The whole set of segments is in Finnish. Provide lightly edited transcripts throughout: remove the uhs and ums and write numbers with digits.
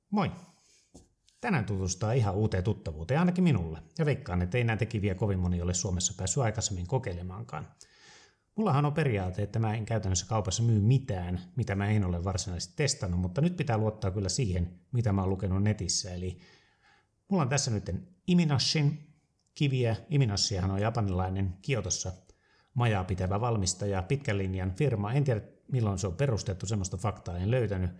Moi! Tänään tutustaa ihan uuteen tuttavuuteen, ainakin minulle, ja veikkaan, että ei näitä kiviä kovin moni ole Suomessa päässyt aikaisemmin kokeilemaankaan. Mullahan on periaate, että mä en käytännössä kaupassa myy mitään, mitä mä en ole varsinaisesti testannut, mutta nyt pitää luottaa kyllä siihen, mitä mä oon lukenut netissä. Eli mulla on tässä nyt Iminashin kiviä. Iminashihan on japanilainen Kiotossa majaa pitävä valmistaja, pitkän linjan firma. En tiedä, milloin se on perustettu, semmoista faktaa en löytänyt,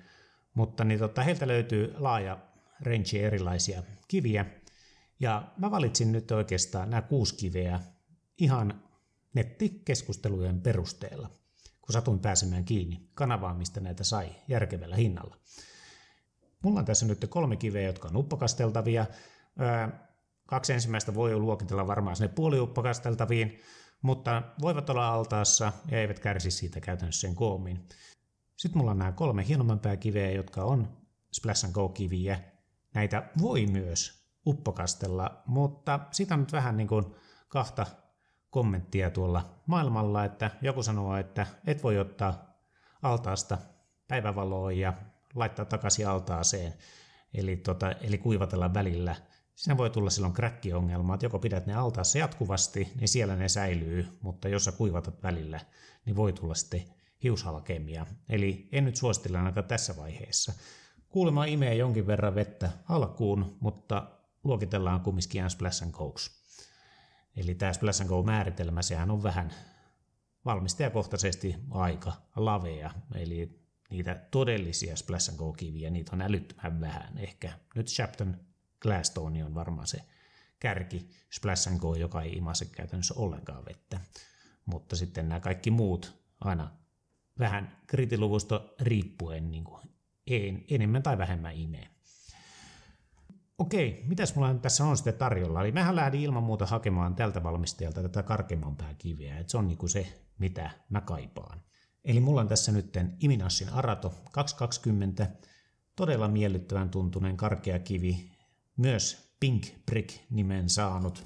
mutta heiltä löytyy laaja range erilaisia kiviä. Ja mä valitsin nyt oikeastaan nämä 6 kiveä ihan nettikeskustelujen perusteella, kun satuin pääsemään kiinni kanavaan, mistä näitä sai järkevällä hinnalla. Mulla on tässä nyt 3 kiveä, jotka on uppokasteltavia. 2 ensimmäistä voi jo luokitella varmaan sinne puoliuppokasteltaviin, mutta voivat olla altaassa ja eivät kärsi siitä käytännössä sen koommin. Sitten mulla on nämä 3 hienomman pääkiveä, jotka on Splash & Go-kiviä. Näitä voi myös uppokastella, mutta sitä on nyt vähän niin kuin 2 kommenttia tuolla maailmalla, että joku sanoo, että et voi ottaa altaasta päivävaloa ja laittaa takaisin altaaseen, eli kuivatella välillä. Siinä voi tulla silloin crack-ongelma, että joko pidät ne altaassa jatkuvasti, niin siellä ne säilyy, mutta jos sä kuivatat välillä, niin voi tulla sitten hiushalkeemia. Eli en nyt suosittele ainakaan tässä vaiheessa. Kuulemma imee jonkin verran vettä alkuun, mutta luokitellaan kumminkin ihan Splash & Go's. Eli tämä Splash & Go-määritelmä, sehän on vähän valmistajakohtaisesti aika lavea, eli niitä todellisia Splash & Go-kiviä, niitä on älyttömän vähän. Ehkä nyt Shapton Glasstone on varmaan se kärki Splash & Go, joka ei imase käytännössä ollenkaan vettä. Mutta sitten nämä kaikki muut aina vähän kritiluvusta riippuen niin kuin enemmän tai vähemmän imee. Okei, mitäs mulla tässä on sitten tarjolla? Eli mähän lähdin ilman muuta hakemaan tältä valmistajalta tätä karkeamman pääkiveä, että se on niinku se, mitä mä kaipaan. Eli mulla on tässä nyt Iminashin Arato 220, todella miellyttävän tuntunen karkea kivi, myös Pink Brick-nimen saanut.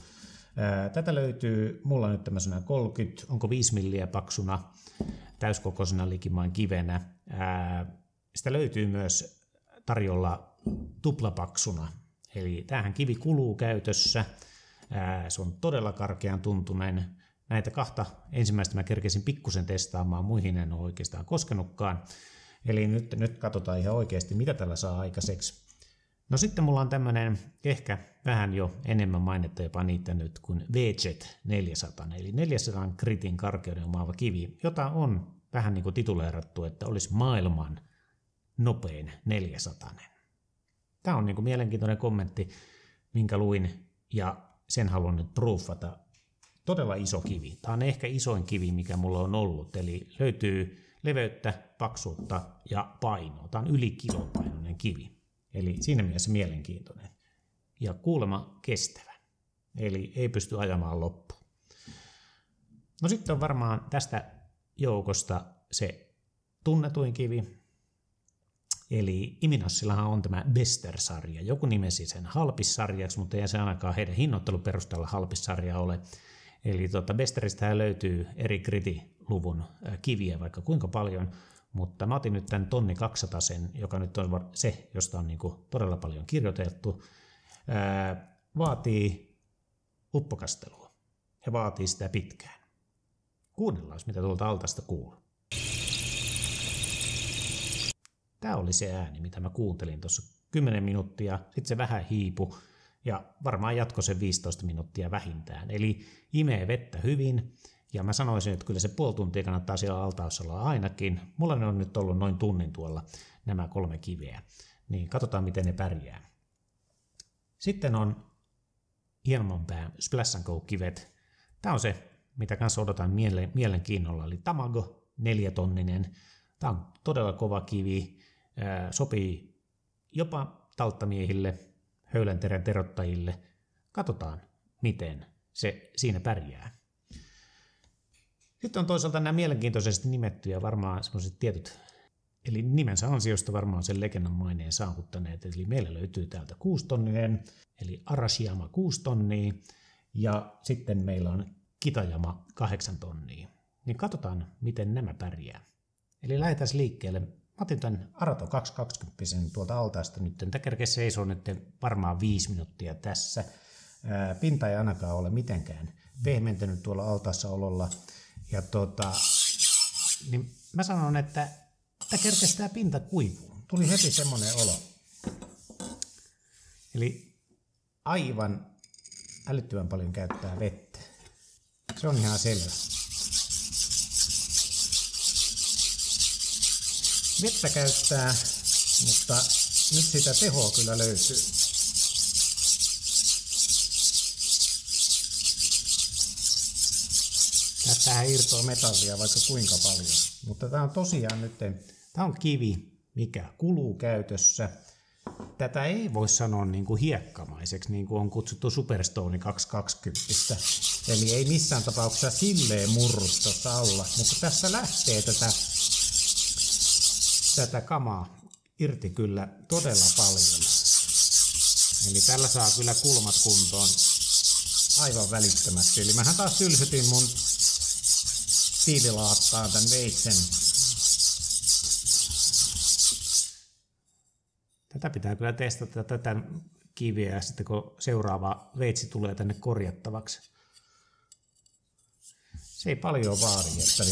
Tätä löytyy mulla nyt tämmöisenä 30, onko 5 milliä paksuna, täyskokoisena likimain kivenä. Sitä löytyy myös tarjolla tuplapaksuna. Eli tämähän kivi kuluu käytössä, se on todella karkean tuntunen. Näitä 2 ensimmäistä mä kerkesin pikkusen testaamaan, muihin en ole oikeastaan koskenutkaan. Eli nyt katsotaan ihan oikeasti, mitä tällä saa aikaiseksi. No sitten mulla on tämmöinen ehkä vähän jo enemmän mainetta jopa niitä nyt kuin VJet 400, eli 400 kritin karkeuden omaava kivi, jota on vähän niin kuin tituleerattu, että olisi maailman nopein 400. Tämä on niin kuin mielenkiintoinen kommentti, minkä luin, ja sen haluan nyt proofata. Todella iso kivi. Tämä on ehkä isoin kivi, mikä mulla on ollut, eli löytyy leveyttä, paksuutta ja painoa. Tämä on yli kilon painoinen kivi, eli siinä mielessä mielenkiintoinen. Ja kuulemma kestävä, eli ei pysty ajamaan loppuun. No sitten on varmaan tästä joukosta se tunnetuin kivi, eli Iminashillahan on tämä Bester-sarja. Joku nimesi sen halpissarjaksi, mutta ei se ainakaan heidän hinnoitteluperusteella halpissarja ole. Eli Besteristähän löytyy eri kritiluvun kiviä vaikka kuinka paljon, mutta mä otin nyt tämän 1200, joka nyt on se, josta on niin kuin todella paljon kirjoitettu. Vaatii uppokastelua ja vaatii sitä pitkään. Kuunnellaan, mitä tuolta altasta kuuluu. Tämä oli se ääni, mitä mä kuuntelin tuossa 10 minuuttia, sitten se vähän hiipu ja varmaan jatko sen 15 minuuttia vähintään. Eli imee vettä hyvin ja mä sanoisin, että kyllä se puoli tuntia kannattaa siellä altaassa olla ainakin. Mulla ne on nyt ollut noin tunnin tuolla nämä 3 kiveä, niin katsotaan miten ne pärjää. Sitten on hienomman pää Splash & Go-kivet. Tämä on se, mitä kanssa odotan mielenkiinnolla, eli Tamago 4-tonninen. Tämä on todella kova kivi, sopii jopa talttamiehille, höylänterän terottajille. Katsotaan, miten se siinä pärjää. Sitten on toisaalta nämä mielenkiintoisesti nimettyjä varmaan sellaiset tietyt, eli nimensä ansiosta varmaan sen legendan maineen saavuttaneet. Eli meillä löytyy täältä 6-tonninen, eli Arashiyama 6 tonnia, ja sitten meillä on Kitayama 8 tonnia. Niin katsotaan, miten nämä pärjää. Eli lähdetään liikkeelle. otin tämän Arato 220 tuolta altaasta nyt. Tämä kerkesi seisoo nyt varmaan 5 minuuttia tässä. Pinta ei ainakaan ole mitenkään pehmentynyt tuolla altaassa ololla. Ja niin mä sanon, että tämä kerkesi tämä pinta kuivuun. Tuli heti semmoinen olo. Eli aivan älyttömän paljon käyttää vettä. Se on ihan selvä. Vettä käyttää, mutta nyt sitä tehoa kyllä löytyy. Tästähän irtoaa metallia vaikka kuinka paljon. Mutta tämä on tosiaan nyt, tämä on kivi, mikä kuluu käytössä. Tätä ei voi sanoa niin kuin hiekkamaiseksi, niin kuin on kutsuttu Superstone 220. Eli ei missään tapauksessa silleen murru tuossa alla, mutta tässä lähtee tätä kamaa irti kyllä todella paljon. Eli tällä saa kyllä kulmat kuntoon aivan välittömästi. Eli mähän taas sylsytin mun tiililaattaan tämän veitsen. Tätä pitää kyllä testata tätä kiviä ja sitten kun seuraava veitsi tulee tänne korjattavaksi. Se ei paljon vaadi, että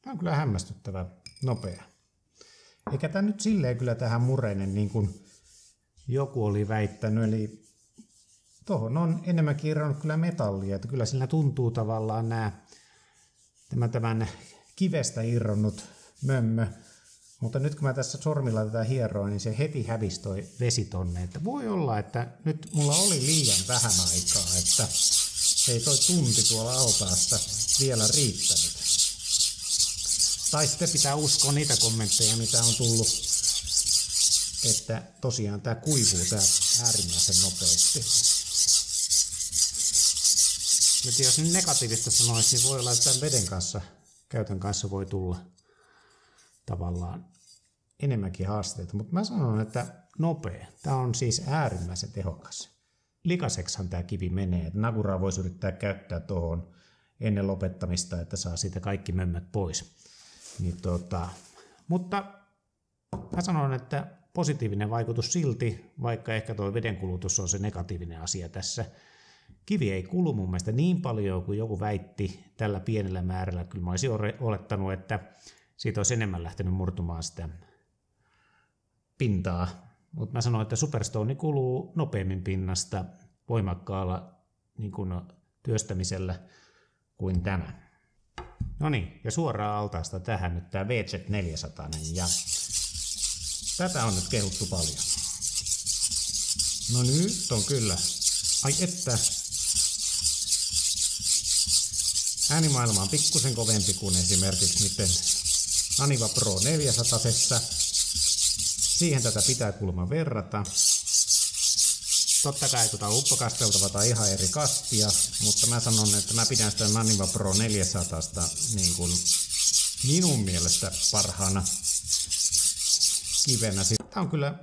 tämä on kyllä hämmästyttävä nopea. Eikä tämä nyt silleen kyllä tähän murene niin kuin joku oli väittänyt. Eli tuohon on enemmänkin irronnut kyllä metallia. Että kyllä sillä tuntuu tavallaan tämän kivestä irronnut mömmö. Mutta nyt kun mä tässä sormilla tätä hieroin, niin se heti hävisi toi vesi tonne. Että voi olla, että nyt mulla oli liian vähän aikaa, että ei toi tunti tuolla altaassa vielä riittänyt. Tai sitten pitää uskoa niitä kommentteja, mitä on tullut, että tosiaan tämä kuivuu tää äärimmäisen nopeasti. Nyt jos nyt negatiivista sanoisi, niin voi olla, että tämän veden kanssa, käytön kanssa voi tulla tavallaan enemmänkin haasteita. Mutta mä sanon, että nopea. Tämä on siis äärimmäisen tehokas. Likaiseksihan tämä kivi menee. Että naguraa voisi yrittää käyttää tuohon ennen lopettamista, että saa siitä kaikki mömmät pois. Niin mutta mä sanon, että positiivinen vaikutus silti, vaikka ehkä tuo vedenkulutus on se negatiivinen asia tässä. Kivi ei kulu mun mielestä niin paljon kuin joku väitti tällä pienellä määrällä. Kyllä mä olisin olettanut, että siitä olisi enemmän lähtenyt murtumaan sitä pintaa. Mutta mä sanoin, että Superstone kuluu nopeammin pinnasta voimakkaalla niin kuin työstämisellä kuin tämä. No niin, ja suoraan altaasta tähän nyt tämä VZ400. Ja tätä on nyt kehuttu paljon. No nyt on kyllä. Ai että. Äänimaailma on pikkusen kovempi kuin esimerkiksi miten Aniva Pro 400. Siihen tätä pitää kuulemma verrata. Totta kai on uppokasteltava tai ihan eri kastia, mutta mä sanon, että mä pidän sitä Aniva Pro 400 niin kuin minun mielestä parhaana kivenä. Tämä on kyllä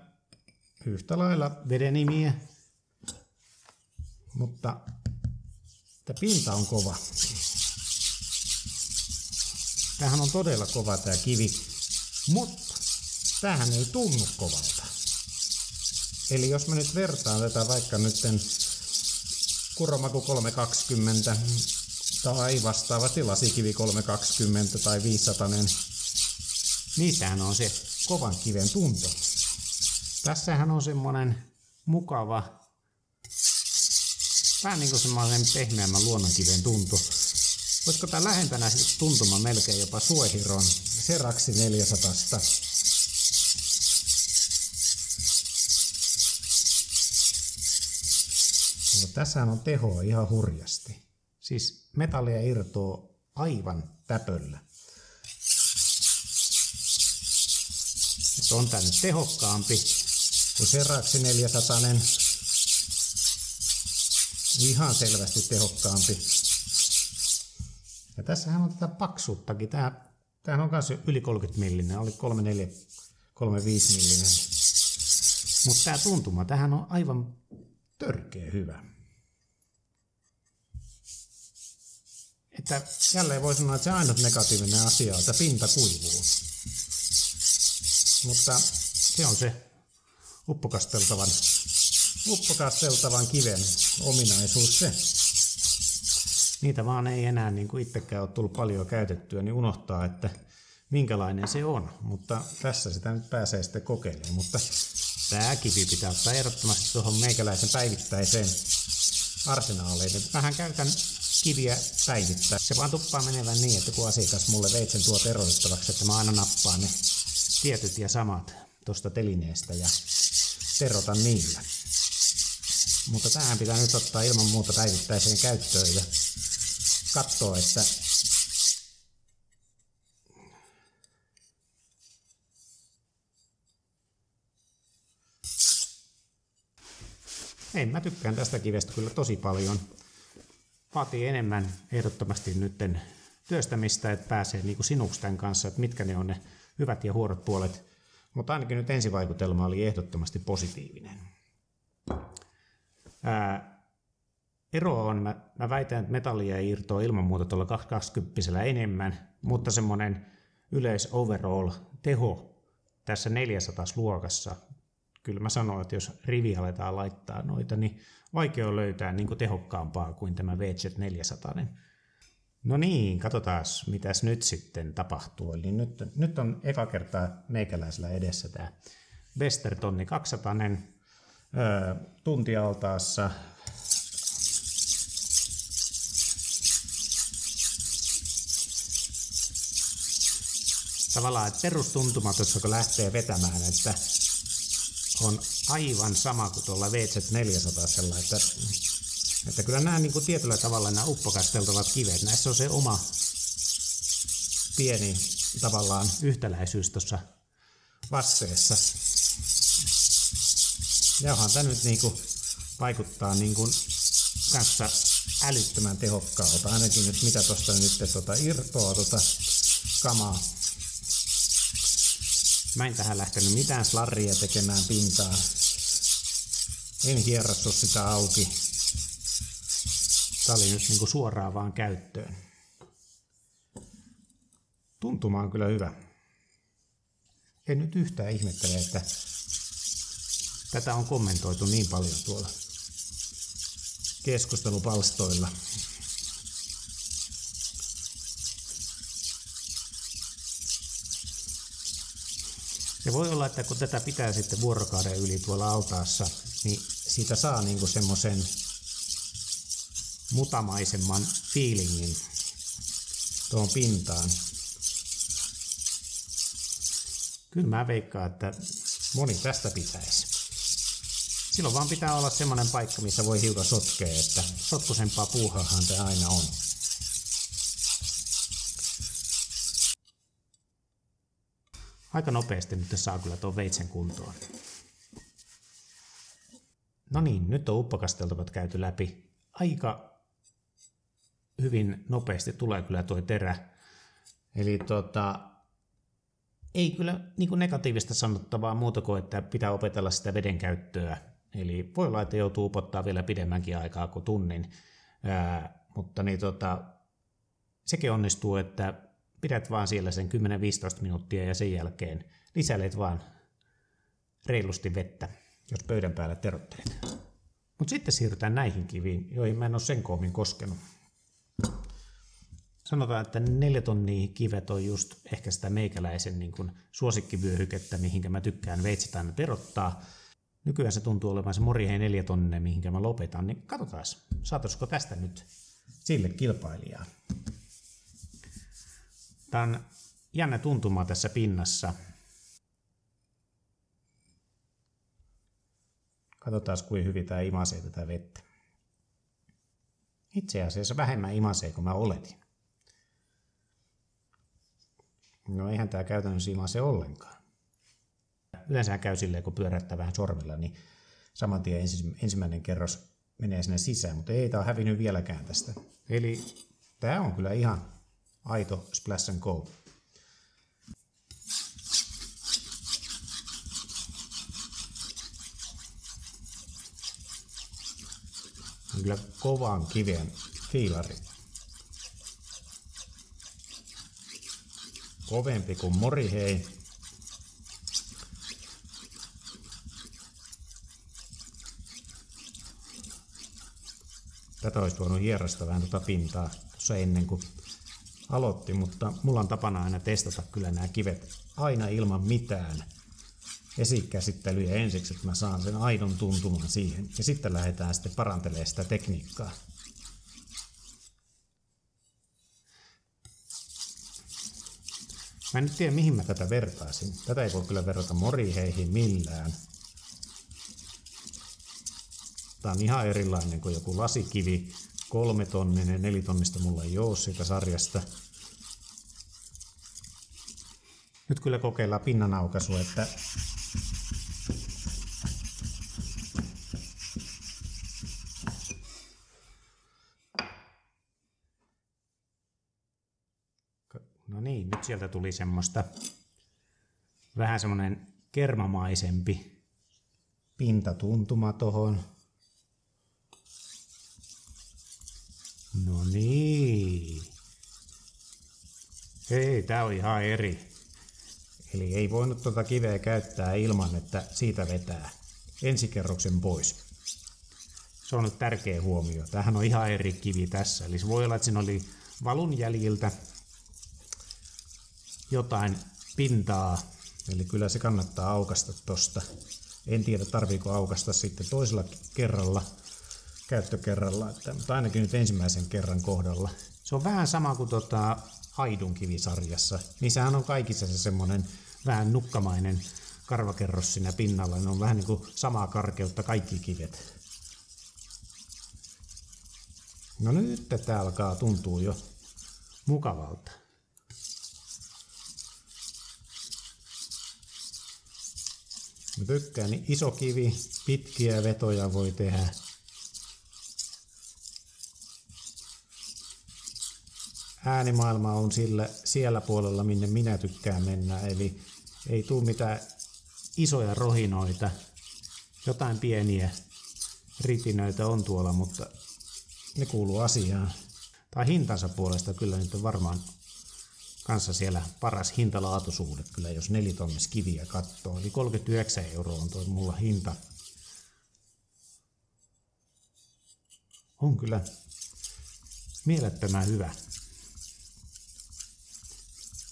yhtä lailla vedenimiä, mutta tämä pinta on kova. Tämähän on todella kova tämä kivi, mutta tämähän ei tunnu kovalta. Eli jos mä nyt vertaan tätä vaikka nyt Kuromaku 320 tai vastaavasti lasikivi 320 tai 500, niissähän on se kovan kiven tunto. Tässähän on semmonen mukava, vähän niin kuin semmoinen pehmeämmän luonnonkiven tuntu. Olisiko tää lähempänä tuntuma melkein jopa Suehiron Seraxi 400. Mutta tässähän on tehoa ihan hurjasti. Siis metallia irtoaa aivan täpöllä. Että on tää nyt tehokkaampi kuin Seraxi 400. Ihan selvästi tehokkaampi. Ja tässähän on tätä paksuuttakin. Tämähän on myös yli 30 millinen, oli 35 millinen. Mutta tämä tuntuma, tähän on aivan törkeä hyvä. että jälleen voi sanoa, että se ainut negatiivinen asia on, että pinta kuivuu. Mutta se on se uppokasteltavan kiven ominaisuus se. Niitä vaan ei enää niin kuin itsekään ole tullut paljon käytettyä, niin unohtaa, että minkälainen se on. Mutta tässä sitä nyt pääsee sitten kokeilemaan. Mutta tämä kivi pitää ottaa ehdottomasti tuohon meikäläisen päivittäiseen arsenaaliin. Mähän käytän kiviä päivittäin. Se vaan tuppaa menevän niin, että kun asiakas mulle veitsen tuo erotettavaksi, että mä aina nappaan ne tietyt ja samat tuosta telineestä ja terotan niillä. Mutta tähän pitää nyt ottaa ilman muuta päivittäiseen käyttöön ja katsoa, että mä tykkään tästä kivestä kyllä tosi paljon. Vaatii enemmän ehdottomasti nytten työstämistä, että pääsee niin kuin sinuksi tämän kanssa, että mitkä ne on ne hyvät ja huonot puolet. Mutta ainakin nyt ensivaikutelma oli ehdottomasti positiivinen. Ero on, mä väitän, että metallia irtoaa ilman muuta tuolla 220 enemmän, mutta semmoinen yleis overall teho tässä 400 luokassa, kyllä mä sanon, että jos rivi aletaan laittaa noita, niin vaikea on löytää niin kuin tehokkaampaa kuin tämä VZ400. No niin, katsotaan mitäs nyt sitten tapahtuu. Eli nyt on eka kertaa meikäläisellä edessä tämä Bester 1200 tuntialtaassa. Tavallaan, että perustuntumat, jotka lähtee vetämään, että on aivan sama kuin tuolla VZ400, että kyllä nämä niin kuin tietyllä tavalla nämä uppokasteltavat kivet, näissä on se oma pieni tavallaan yhtäläisyys tuossa vasteessa. Ja onhan tämä nyt niin kuin vaikuttaa niin kuin kanssa älyttömän tehokkaalta, ainakin nyt mitä tuosta nyt irtoaa kamaa. Mä en tähän lähtenyt mitään slarria tekemään pintaan. En hierrassu sitä auki. Tää oli nyt niinku suoraan vaan käyttöön. Tuntuma on kyllä hyvä. En nyt yhtään ihmettele, että tätä on kommentoitu niin paljon tuolla keskustelupalstoilla. Se voi olla, että kun tätä pitää sitten vuorokauden yli tuolla altaassa, niin siitä saa niinku semmoisen mutamaisemman fiilingin tuohon pintaan. Kyllä mä veikkaan, että moni tästä pitäisi. Silloin vaan pitää olla semmoinen paikka, missä voi hiukan sotkea, että sotkusempaa puuhaahan tämä aina on. Aika nopeasti nyt saa kyllä tuon veitsen kuntoon. No niin, nyt on uppokasteltavat käyty läpi. Aika hyvin nopeasti tulee kyllä tuo terä. Eli ei kyllä niin kuin negatiivista sanottavaa muuta kuin, että pitää opetella sitä veden käyttöä. Eli voi olla, että joutuu upottaa vielä pidemmänkin aikaa kuin tunnin. Mutta niin sekin onnistuu, että pidät vaan siellä sen 10-15 minuuttia ja sen jälkeen lisäilet vaan reilusti vettä, jos pöydän päällä terottelet. Mutta sitten siirrytään näihin kiviin, joihin mä en ole sen koommin koskenut. Sanotaan, että 4 tonnia kivet on just ehkä sitä meikäläisen niin kuin suosikkivyöhykettä, mihinkä mä tykkään veitset aina terottaa. Nykyään se tuntuu olevan se morihei 4 tonnia, mihinkä mä lopetan, niin katsotaan, saataisiko tästä nyt sille kilpailijaa. Tämä on jännä tuntuma tässä pinnassa. Katsotaan, kuinka hyvin tämä imasee tätä vettä. Itse asiassa vähemmän imasee kuin mä oletin. No eihän tämä käytännössä imasee ollenkaan. Yleensä käy silleen, kun pyöräyttää vähän sormilla, niin saman tien ensimmäinen kerros menee sinne sisään, mutta ei tämä ole hävinnyt vieläkään tästä. Eli tämä on kyllä ihan aito splash and go. On kyllä kovan kiven fiilari. kovempi kuin morihei. Tätä olisi voinut hierasta vähän tuota pintaa tuossa ennen kuin aloitti, mutta mulla on tapana aina testata kyllä nämä kivet aina ilman mitään esikäsittelyjä ensiksi, että mä saan sen aidon tuntuman siihen ja sitten lähdetään sitten parantelemaan sitä tekniikkaa. Mä en nyt tiedä mihin mä tätä vertaisin. Tätä ei voi kyllä verrata moriheihin millään. Tää on ihan erilainen kuin joku lasikivi, 3-tonninen, 4-tonnista mulla ei oo siitä sarjasta. Nyt kyllä kokeillaan pinnanaukasua, että no niin, nyt sieltä tuli semmoista vähän semmonen kermamaisempi pintatuntuma tohon. No niin. Hei, tää on ihan eri. Eli ei voinut tuota kiveä käyttää ilman, että siitä vetää ensikerroksen pois. Se on nyt tärkeä huomio. Tämähän on ihan eri kivi tässä. Eli se voi olla, että siinä oli valun jäljiltä jotain pintaa. Eli kyllä se kannattaa aukasta tosta. En tiedä tarviiko aukasta sitten toisella kerralla, käyttökerralla, mutta ainakin nyt ensimmäisen kerran kohdalla. Se on vähän sama kuin haidunkivisarjassa. Niissähän on kaikissa se semmoinen vähän nukkamainen karvakerros siinä pinnalla. Ne on vähän niin kuin samaa karkeutta kaikki kivet. No nyt tää alkaa tuntua jo mukavalta. Mä tykkään, niin iso kivi, pitkiä vetoja voi tehdä. Äänimaailma on siellä puolella, minne minä tykkään mennä, eli ei tule mitään isoja rohinoita. Jotain pieniä ritinöitä on tuolla, mutta ne kuuluu asiaan. Tai hintansa puolesta kyllä nyt on varmaan kanssa siellä paras hintalaatusuhde, kyllä jos 4-tonnis kiviä katsoo. Eli 39 € on tuo mulla hinta. On kyllä mielettömän hyvä.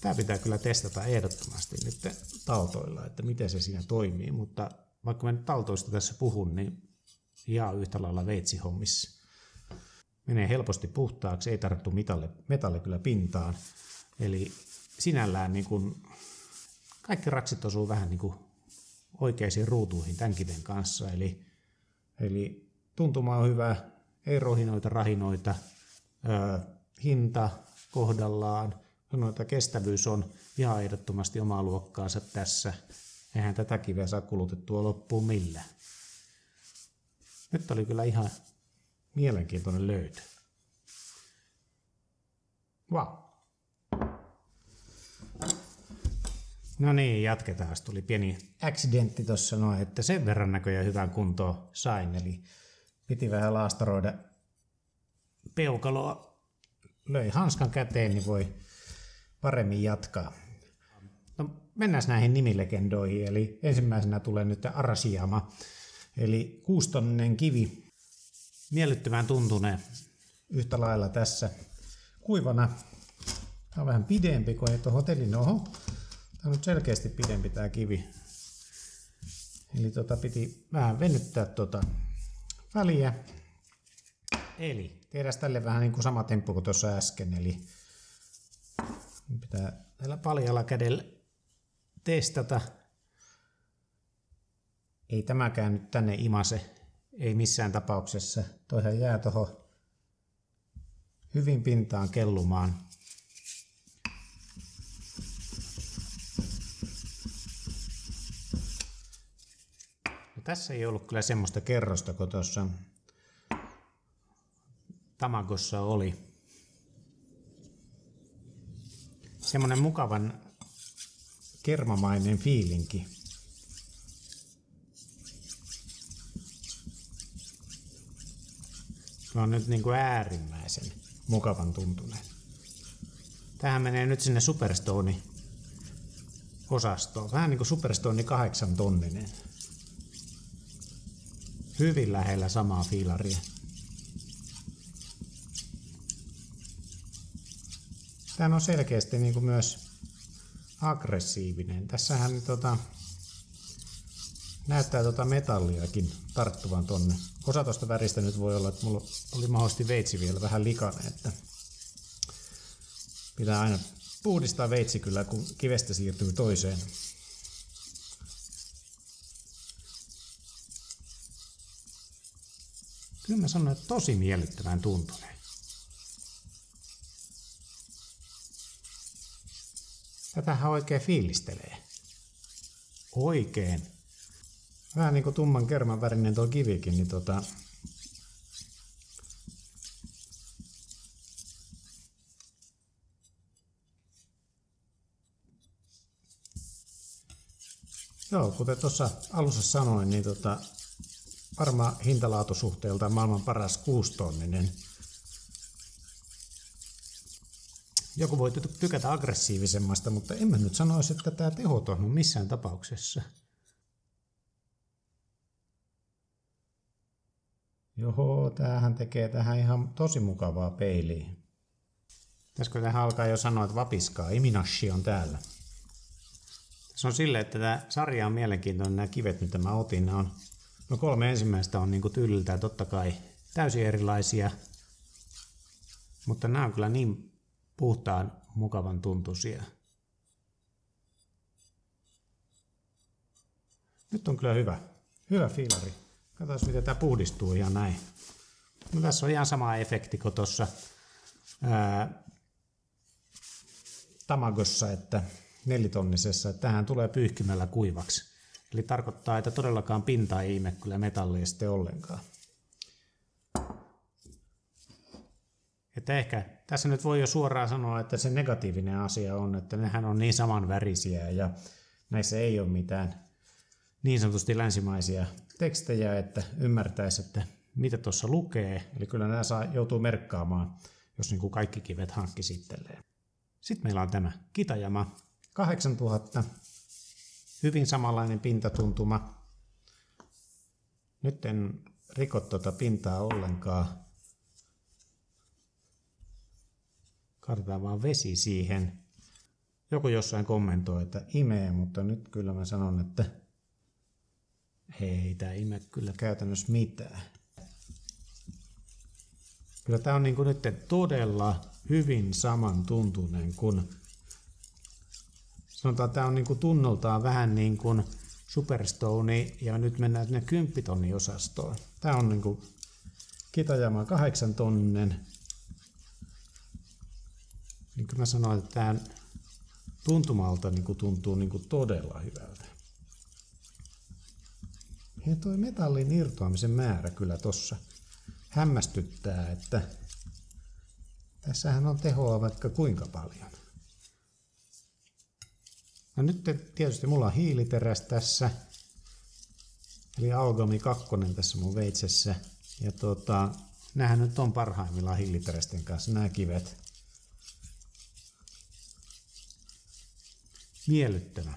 Tämä pitää kyllä testata ehdottomasti nyt taltoilla, että miten se siinä toimii, mutta vaikka mä nyt taltoista tässä puhun, niin ihan yhtä lailla veitsihommissa. Menee helposti puhtaaksi, ei tarvittu metalle kyllä pintaan. Eli sinällään niin kun kaikki raksit osuu vähän niin kuin oikeisiin ruutuihin tämän kiven kanssa. Eli tuntuma on hyvä, ei rohinoita, rahinoita, hinta kohdallaan. Noita kestävyys on ihan ehdottomasti omaa luokkaansa tässä. Eihän tätä kiveä saa kulutettua loppuun millään. Nyt oli kyllä ihan mielenkiintoinen löytö. Wow. No niin, jatketaan. Tuli pieni accidentti tuossa noin, että sen verran näköjään hyvän kuntoon sain. Eli piti vähän laastaroida peukaloa. Löi hanskan käteen, niin voi paremmin jatkaa. No, mennään näihin nimilegendoihin. Eli ensimmäisenä tulee nyt Arashiyama. Eli 6-tonninen kivi. Miellyttävän tuntuneen. Yhtä lailla tässä kuivana. Tämä on vähän pidempi kuin tuohon telinohon. Tämä on nyt selkeästi pidempi tämä kivi. Eli piti vähän venyttää väliä. Eli tehdään tälle vähän niin kuin sama temppu kuin tuossa äsken. Eli pitää tällä paljalla kädellä testata. Ei tämäkään nyt tänne imase. Ei missään tapauksessa. Toihan jää tuohon hyvin pintaan kellumaan. No, tässä ei ollut kyllä semmoista kerrosta kuin tuossa Tamagossa oli. Semmoinen mukavan kermamainen fiilinki. Se on nyt niin kuin äärimmäisen mukavan tuntuneen. Tähän menee nyt sinne Superstone osastoon. Vähän niin kuin Superstone 8 tonninen. Hyvin lähellä samaa fiilaria. Tämä on selkeästi niin kuin myös aggressiivinen. Tässähän näyttää metalliakin tarttuvan tonne. Osa tuosta väristä nyt voi olla, että mulla oli mahdollisesti veitsi vielä vähän likainen, että pitää aina puhdistaa veitsi kyllä, kun kivestä siirtyy toiseen. Kyllä mä sanon, että tosi miellyttävän tuntunen. Tätähän oikein fiilistelee. Oikein. Vähän niin kuin tumman kerman värinen tuo kivikin, niin joo, kuten tuossa alussa sanoin, niin varmaan hintalaatusuhteeltaan maailman paras 6-tonninen. Joku voi tykätä aggressiivisemmasta, mutta en mä nyt sanoisi, että tämä tehoton on missään tapauksessa. Joho, tämähän tekee tähän ihan tosi mukavaa peiliä. Pitäisikö tähän alkaa jo sanoa, että vapiskaa, Imanashi on täällä. Se on silleen, että tämä sarja on mielenkiintoinen, nämä kivet, mitä mä otin. No 3 ensimmäistä on niinku tyyliltään totta kai täysin erilaisia, mutta nämä on kyllä niin puhtaan mukavan tuntuisia. Nyt on kyllä hyvä fiilari. Katsotaan miten tämä puhdistuu ihan näin. No, tässä on ihan sama efekti kuin tuossa Tamagossa, että 4-tonnisessa, että tähän tulee pyyhkimällä kuivaksi. Eli tarkoittaa, että todellakaan pinta ei ime kyllä metallia sitten ollenkaan. Että ehkä tässä nyt voi jo suoraan sanoa, että se negatiivinen asia on, että nehän on niin samanvärisiä ja näissä ei ole mitään niin sanotusti länsimaisia tekstejä, että ymmärtäisi, että mitä tuossa lukee. Eli kyllä nämä joutuu merkkaamaan, jos niin kuin kaikki kivet hankkisi itselleen. Sitten meillä on tämä Kitajama 8000. Hyvin samanlainen pintatuntuma. Nyt en riko tuota pintaa ollenkaan. Kaadetaan vaan vesi siihen. Joku jossain kommentoi, että imee, mutta nyt kyllä mä sanon, että hei, tää ime kyllä käytännössä mitään. Kyllä tää on niin kuin nyt todella hyvin samantuntuinen kuin, sanotaan, tää on niin kuin tunnoltaan vähän niin kuin Superstone ja nyt mennään sinne 10 tonnin osastoon. Tää on niin kuin Kitajama 8-tonninen. Niin kuin mä sanoin, että tää tuntumalta niin kuin tuntuu niin kuin todella hyvältä. Ja tuo metallin irtoamisen määrä kyllä tossa hämmästyttää, että tässähän on tehoa vaikka kuinka paljon. No nyt tietysti mulla on hiiliteräs tässä, eli Aogami 2 tässä mun veitsessä. Ja näähän nyt on parhaimmillaan hiiliterästen kanssa nämä kivet. Miellyttävä,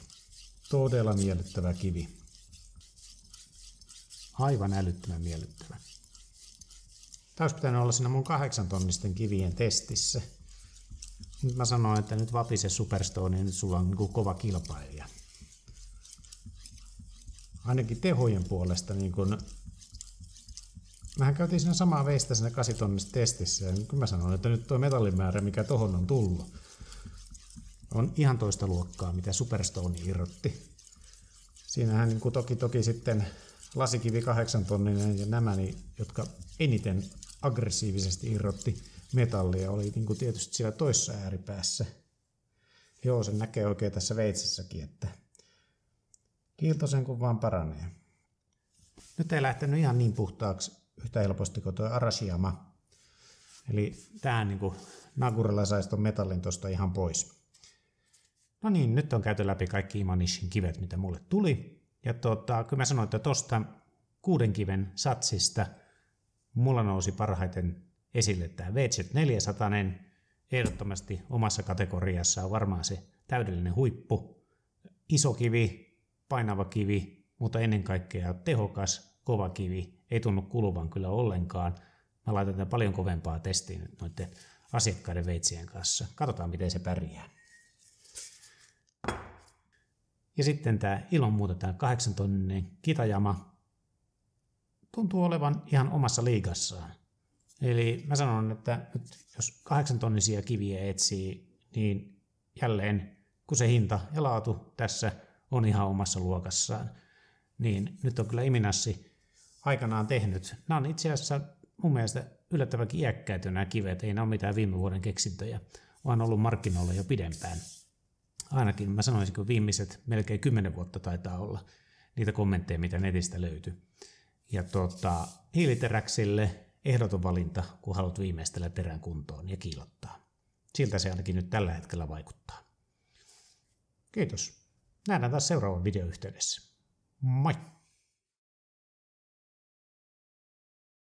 todella miellyttävä kivi. Aivan älyttömän miellyttävä. Tämä olisi pitänyt olla siinä mun 8-tonnisten kivien testissä. Nyt mä sanoin, että nyt vapise Superstone, niin nyt sulla on niin kova kilpailija. Ainakin tehojen puolesta. Niin kun mehän käytiin siinä samaa veistä siinä 8-tonnisessa testissä. Ja kun mä sanoin, että nyt tuo metallimäärä, mikä tohon on tullut, on ihan toista luokkaa, mitä Superstone irrotti. Siinähän niin toki sitten lasikivi 8-tonninen ja nämä, jotka eniten aggressiivisesti irrotti metallia, oli niin kuin tietysti siellä toisessa ääripäässä. Joo, se näkee oikein tässä veitsessäkin, että kiiltosen kun vaan paranee. Nyt ei lähtenyt ihan niin puhtaaksi yhtä helposti kuin tuo Arashiyama. Eli tää niin kuin Nagurella saisi ton metallin tosta ihan pois. No niin, nyt on käyty läpi kaikki Imanashin kivet, mitä mulle tuli. Ja kyllä mä sanoin, että tosta 6 kiven satsista mulla nousi parhaiten esille tämä VZ400. Ehdottomasti omassa kategoriassaan varmaan se täydellinen huippu. iso kivi, painava kivi, mutta ennen kaikkea tehokas, kova kivi. Ei tunnu kuluvan kyllä ollenkaan. Mä laitan tätä paljon kovempaa testiin noiden asiakkaiden veitsien kanssa. Katsotaan, miten se pärjää. Ja sitten tämä ilman muuta tämä 8-tonninen Kitajama tuntuu olevan ihan omassa liigassaan. Eli mä sanon, että nyt jos 8-tonnisia kiviä etsii, niin jälleen kun se hinta ja laatu tässä on ihan omassa luokassaan, niin nyt on kyllä Iminassi aikanaan tehnyt. Nämä on itse asiassa mun mielestä yllättävänkin iäkkäitä nämä kivet, ei nämä ole mitään viime vuoden keksintöjä, vaan ollut markkinoilla jo pidempään. Ainakin mä sanoisin, kun viimeiset melkein 10 vuotta taitaa olla niitä kommentteja, mitä netistä löytyy. Ja hiiliteräksille ehdoton valinta, kun haluat viimeistellä terän kuntoon ja kiilottaa. Siltä se ainakin nyt tällä hetkellä vaikuttaa. Kiitos. Nähdään taas seuraavan videoyhteydessä. Moi!